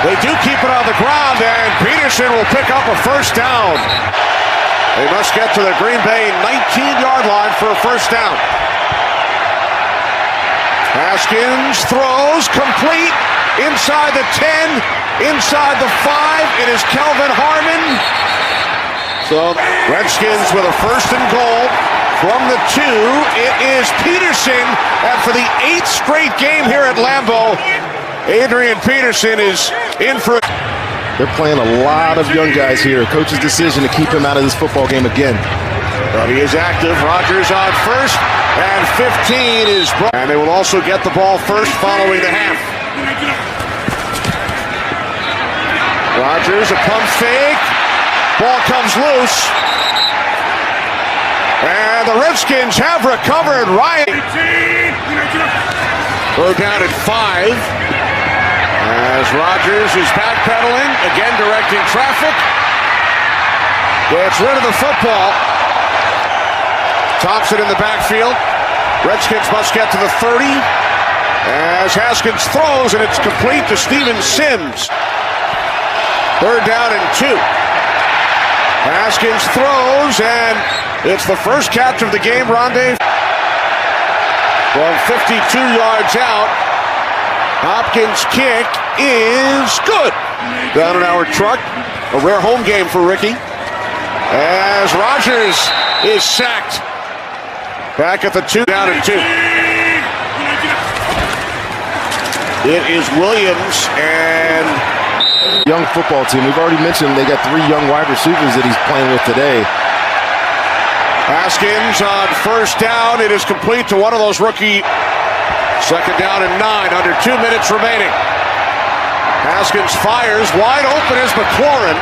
They do keep it on the ground, and Peterson will pick up a first down. They must get to the Green Bay 19-yard line for a first down. Haskins throws complete inside the 10, inside the 5. It is Kelvin Harmon. So Redskins with a first and goal from the 2. It is Peterson, and for the 8th straight game here at Lambeau, Adrian Peterson is in for. They're playing a lot of young guys here. Coach's decision to keep him out of this football game again. But he is active. Rodgers on first, and 15 is brought. And they will also get the ball first following the half. Rodgers, a pump fake. Ball comes loose. And the Redskins have recovered. Ryan. We're down at 5. As Rodgers is backpedaling, again directing traffic. Gets rid of the football. Thompson in the backfield. Redskins must get to the 30. As Haskins throws, and it's complete to Steven Sims. 3rd down and 2. Haskins throws, and it's the first catch of the game, Rondé. From 52 yards out. Hopkins' kick is good. Down in our truck. A rare home game for Ricky. As Rodgers is sacked. Back at the 2, down and 2. It is Williams and young football team. We've already mentioned they got 3 young wide receivers that he's playing with today. Haskins on first down. It is complete to one of those rookie. 2nd down and 9, under 2 minutes remaining. Haskins fires, wide open is McLaurin.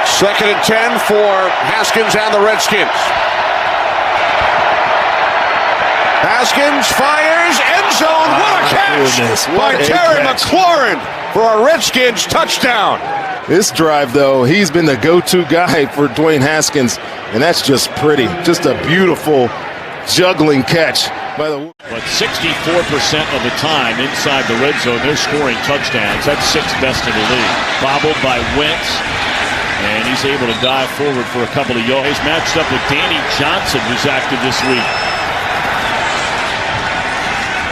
2nd and 10 for Haskins and the Redskins. Haskins fires, end zone, what a catch by Terry McLaurin for a Redskins touchdown. This drive, though, he's been the go-to guy for Dwayne Haskins, and that's just pretty. Just a beautiful juggling catch. But 64% of the time inside the red zone, they're scoring touchdowns. That's 6th best in the league. Bobbled by Wentz, and he's able to dive forward for a couple of yards. He's matched up with Danny Johnson, who's active this week.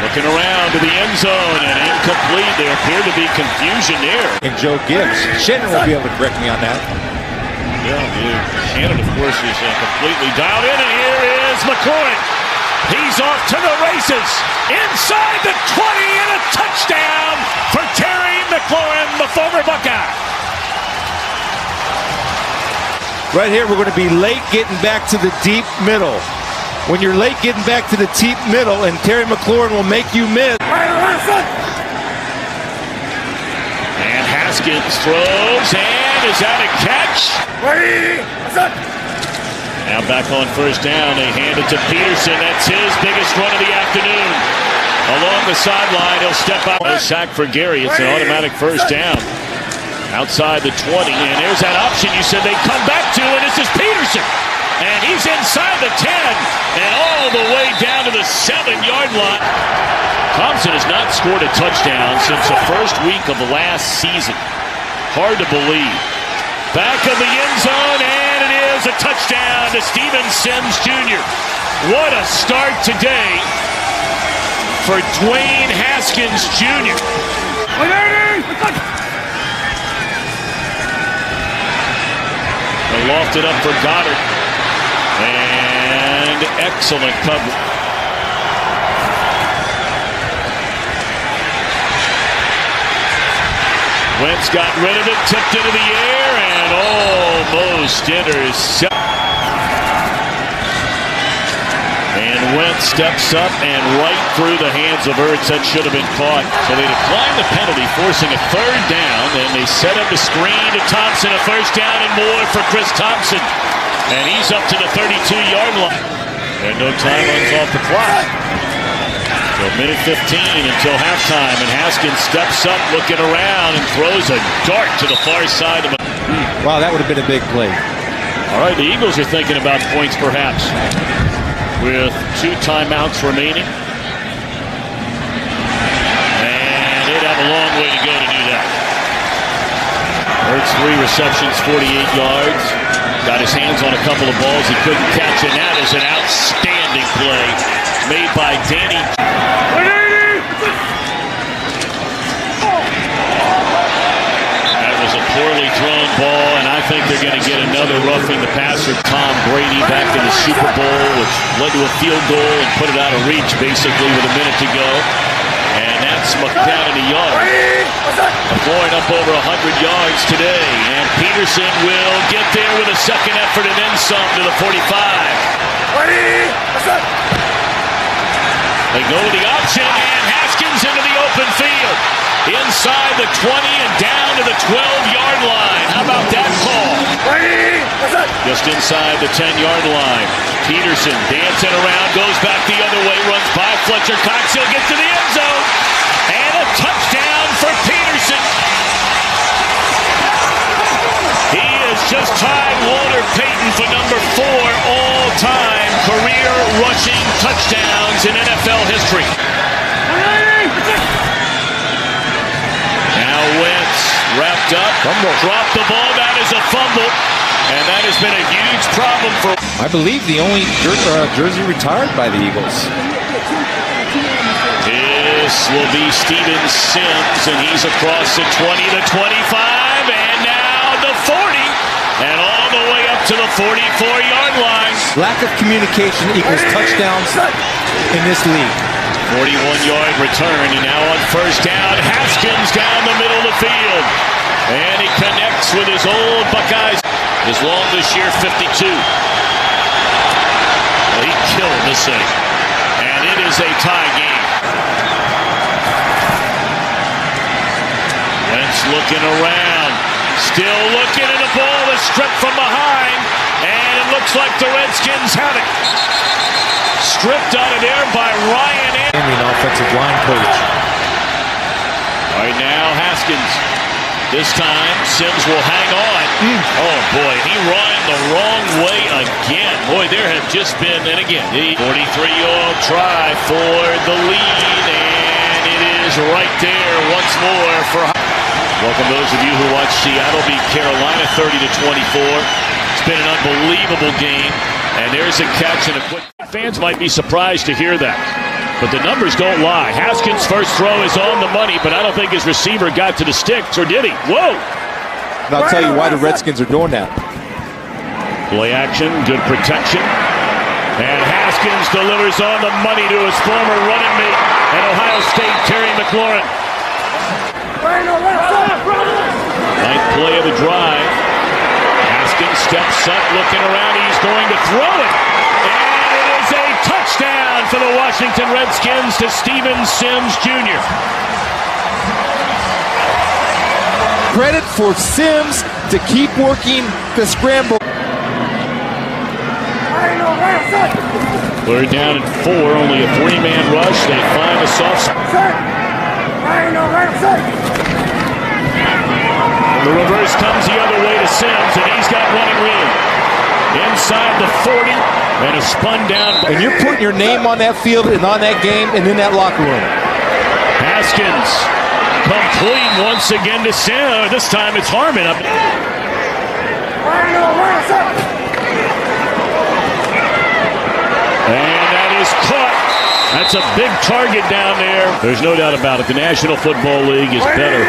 Looking around to the end zone, and incomplete. There appeared to be confusion there. And Joe Gibbs. Shannon will be able to correct me on that. Yeah, Shannon, of course, is completely dialed in, and here is McCoy. He's off to the races, inside the 20, and a touchdown for Terry McLaurin, the former Buckeye. Right here, we're going to be late getting back to the deep middle. When you're late getting back to the deep middle, and Terry McLaurin will make you miss. And Haskins throws, and is that a catch? Now back on first down. They hand it to Peterson. That's his biggest run of the afternoon. Along the sideline, he'll step out. No sack for Gary. It's an automatic first down. Outside the 20, and there's that option you said they'd come back to, and this is Peterson. And he's inside the 10 and all the way down to the 7-yard line. Thompson has not scored a touchdown since the first week of the last season. Hard to believe. Back of the end zone, and it is a touchdown to Steven Sims Jr. What a start today for Dwayne Haskins Jr. They lofted up for Goddard. And excellent coverage. Wentz got rid of it, tipped into the air, and almost intercepted. And Wentz steps up and right through the hands of Ertz. That should have been caught. So they decline the penalty, forcing a third down. And they set up a screen to Thompson. A first down and more for Chris Thompson. And he's up to the 32-yard line. And no time runs off the clock. So minute 15 until halftime. And Haskins steps up, looking around, and throws a dart to the far side of the... Wow, that would have been a big play. All right, the Eagles are thinking about points perhaps, with 2 timeouts remaining. And they'd have a long way to go to do that. Ertz 3 receptions, 48 yards. Got his hands on a couple of balls he couldn't catch, and that is an outstanding play made by Danny. That was a poorly thrown ball, and I think they're going to get another roughing the passer. Tom Brady back in the Super Bowl, which led to a field goal and put it out of reach basically with a minute to go. And that's down in the yard. Going up over 100 yards today. And Peterson will get there with a second effort and then some to the 45. They go to the option, and Haskins into the open field. Inside the 20 and down to the 12-yard line. How about that call? Just inside the 10-yard line. Peterson dancing around, goes back the other way, runs by Fletcher Cox. He'll get to the end zone. And a touchdown for Peterson. He has just tied Walter Payton for number 4 all-time career rushing touchdowns in NFL history. Now Wentz wrapped up, dropped the ball. That is a fumble, and that has been a huge problem for... I believe the only jersey retired by the Eagles. This will be Steven Sims, and he's across the 20, the 25, and now the 40, and all the way up to the 44-yard line. Lack of communication equals touchdowns in this league. 41-yard return, and now on first down, Haskins down the middle of the field. And he connects with his old Buckeyes. His long this year, 52. Well, he killed this thing. And it is a tie game. Wentz looking around. Still looking at the ball that's stripped from behind. And it looks like the Redskins have it. Stripped out of there by Ryan Anderson, an offensive line coach. Right now, Haskins. This time, Sims will hang on. Oh, boy, he ran the wrong way again. Boy, there have just been, and again, the 43-year-old try for the lead, and it is right there once more for... Welcome those of you who watched Seattle beat Carolina 30-24. It's been an unbelievable game, and there's a catch and a quick... Fans might be surprised to hear that. But the numbers don't lie. Haskins' first throw is on the money, but I don't think his receiver got to the sticks, or did he? Whoa! And I'll tell you why the Redskins are doing that. Play action, good protection. And Haskins delivers on the money to his former running mate at Ohio State, Terry McLaurin. Ninth play of the drive. Haskins steps up, looking around. He's going to throw it. And it is a touchdown for the Washington Redskins to Steven Sims Jr. Credit for Sims to keep working the scramble. Third down and 4, only a 3-man rush. They find a soft spot. The reverse comes the other way to Sims, and he's got running room. Inside the 40, and a spun down. And you're putting your name on that field and on that game and in that locker room. Haskins complete once again to Sims. This time it's Harmon up. And that is caught. That's a big target down there. There's no doubt about it. The National Football League is better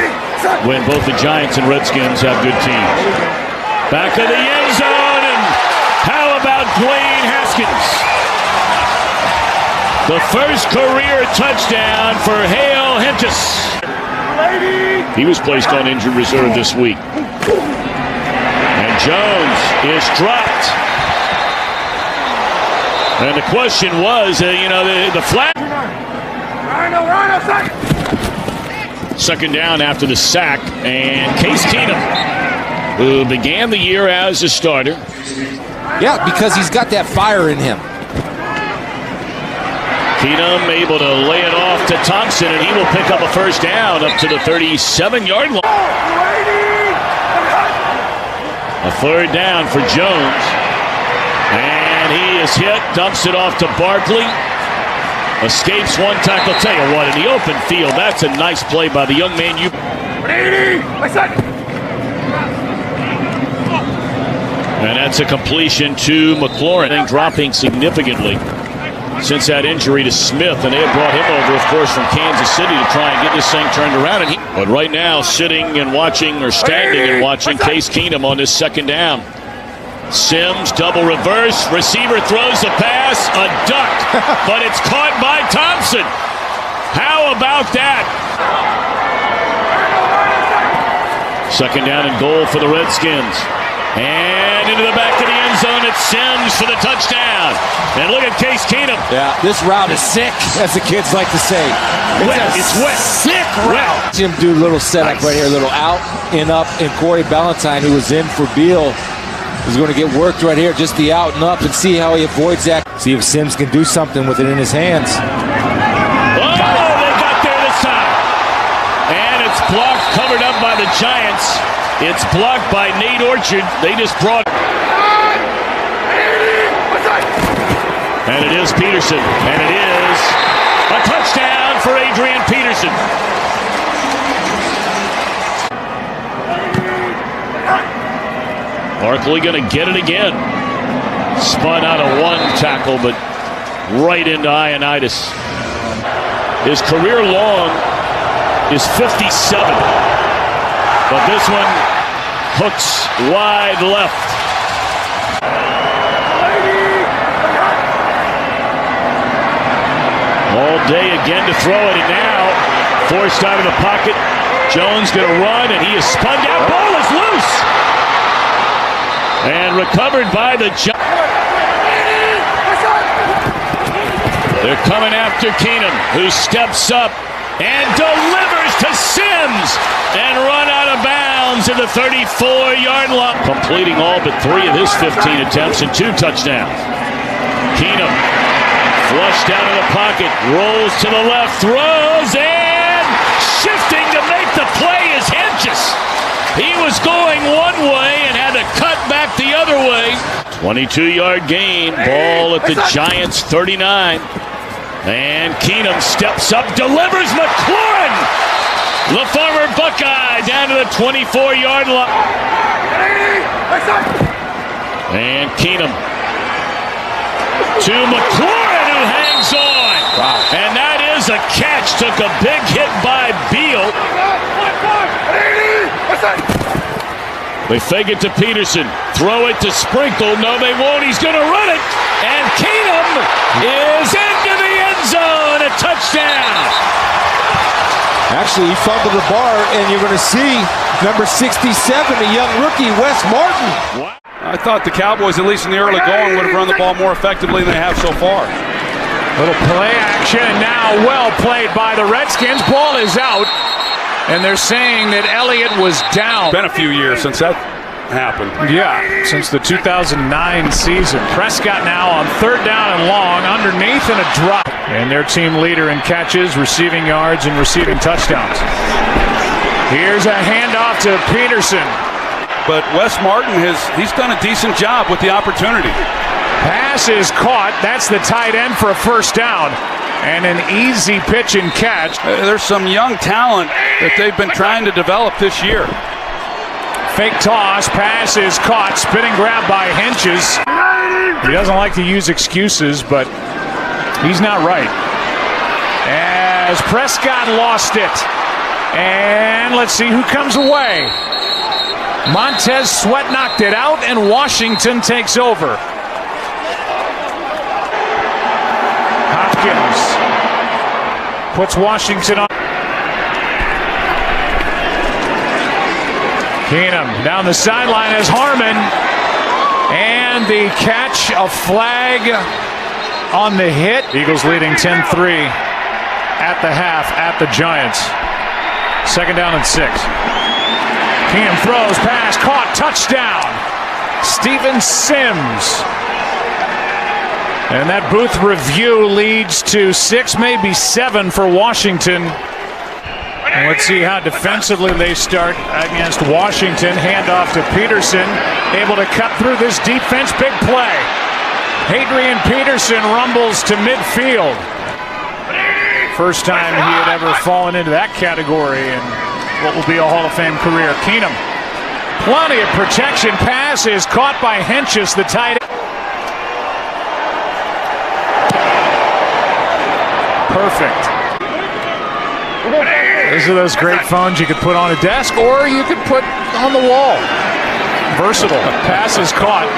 when both the Giants and Redskins have good teams. Back of the end zone, and how about Dwayne Haskins? The first career touchdown for Hale Hentis. He was placed on injured reserve this week. And Jones is dropped. And the question was, the flag. Second down after the sack, and Case Keenum, who began the year as a starter. Yeah, because he's got that fire in him. Keenum able to lay it off to Thompson, and he will pick up a first down up to the 37-yard line. A third down for Jones. And he is hit, dumps it off to Barkley. Escapes one tackle. Tell you what, in the open field, that's a nice play by the young man. And that's a completion to McLaurin, dropping significantly since that injury to Smith. And they had brought him over, of course, from Kansas City to try and get this thing turned around. But right now, sitting and watching, or standing and watching, Case Keenum on this second down. Sims, double reverse, receiver throws the pass, a duck, but it's caught by Thompson. How about that? Second down and goal for the Redskins. And into the back of the end zone, it's Sims for the touchdown. And look at Case Keenum. Yeah, this route is sick, as the kids like to say. It's wet. Sick route. See him do a little setup right here, a little out and up. And Corey Ballantyne, who was in for Beal, is going to get worked right here, just the out and up, and see how he avoids that. See if Sims can do something with it in his hands. Oh, they got there this time. And it's blocked, covered up by the Giants. It's blocked by Nate Orchard. They just brought. And it is Peterson. And it is a touchdown for Adrian Peterson. Barkley going to get it again. Spun out of one tackle, but right into Ioannidis. His career long is 57. But this one hooks wide left. All day again to throw it, and now forced out of the pocket. Jones going to run, and he is spun down. Ball is loose. And recovered by the Giants. They're coming after Keenum, who steps up and delivers to Sims and run out of bounds at the 34-yard line. Completing all but 3 of his 15 attempts and 2 touchdowns. Keenum flushed out of the pocket, rolls to the left, throws, and shifting to make the play is Hedges. He was going one way and had to cut back the other way. 22-yard gain, ball at the Giants' 39. And Keenum steps up, delivers McLaurin. The former Buckeye down to the 24-yard line. And Keenum to McLaurin, who hangs on. Wow. And that is a catch. Took a big hit by Beal. They fake it to Peterson. Throw it to Sprinkle. No, they won't. He's going to run it. And Keenum is into the end zone. A touchdown. Actually, he fumbled the bar, and you're going to see number 67, a young rookie, Wes Martin. Wow. I thought the Cowboys, at least in the early going, would have run the ball more effectively than they have so far. Little play action now, well played by the Redskins. Ball is out, and they're saying that Elliott was down. It's been a few years since that happened. Yeah, since the 2009 season. Prescott now on 3rd down and long, underneath and a drop. And their team leader in catches, receiving yards, and receiving touchdowns. Here's a handoff to Peterson. But Wes Martin he's done a decent job with the opportunity. Pass is caught. That's the tight end for a 1st down. And an easy pitch and catch. There's some young talent that they've been trying to develop this year. Fake toss, pass is caught, spinning grab by Henches. He doesn't like to use excuses, but he's not right. As Prescott lost it. And let's see who comes away. Montez Sweat knocked it out, and Washington takes over. Hopkins puts Washington on. Keenum down the sideline as Harmon. And the catch, a flag on the hit. Eagles leading 10-3 at the half at the Giants. 2nd down and 6. Keenum throws, pass, caught, touchdown. Steven Sims. And that booth review leads to 6, maybe 7 for Washington. And let's see how defensively they start against Washington. Handoff to Peterson, able to cut through this defense. Big play. Adrian Peterson rumbles to midfield. First time he had ever fallen into that category in what will be a Hall of Fame career. Keenum, plenty of protection. Pass is caught by Henches, the tight end. Perfect. These are those great phones you could put on a desk or you could put on the wall. Versatile. Pass is caught.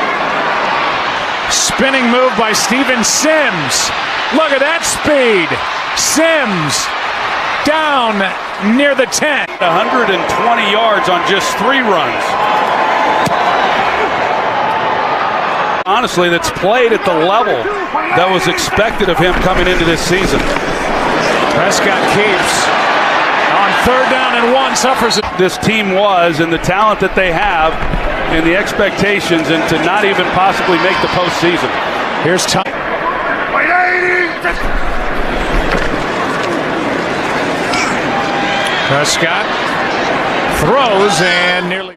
Spinning move by Steven Sims. Look at that speed. Sims down near the 10. 120 yards on just 3 runs. Honestly, that's played at the level that was expected of him coming into this season. Prescott keeps on 3rd down and 1, suffers. This team was, and the talent that they have, and the expectations, and to not even possibly make the postseason. Here's Tom. Prescott throws and nearly.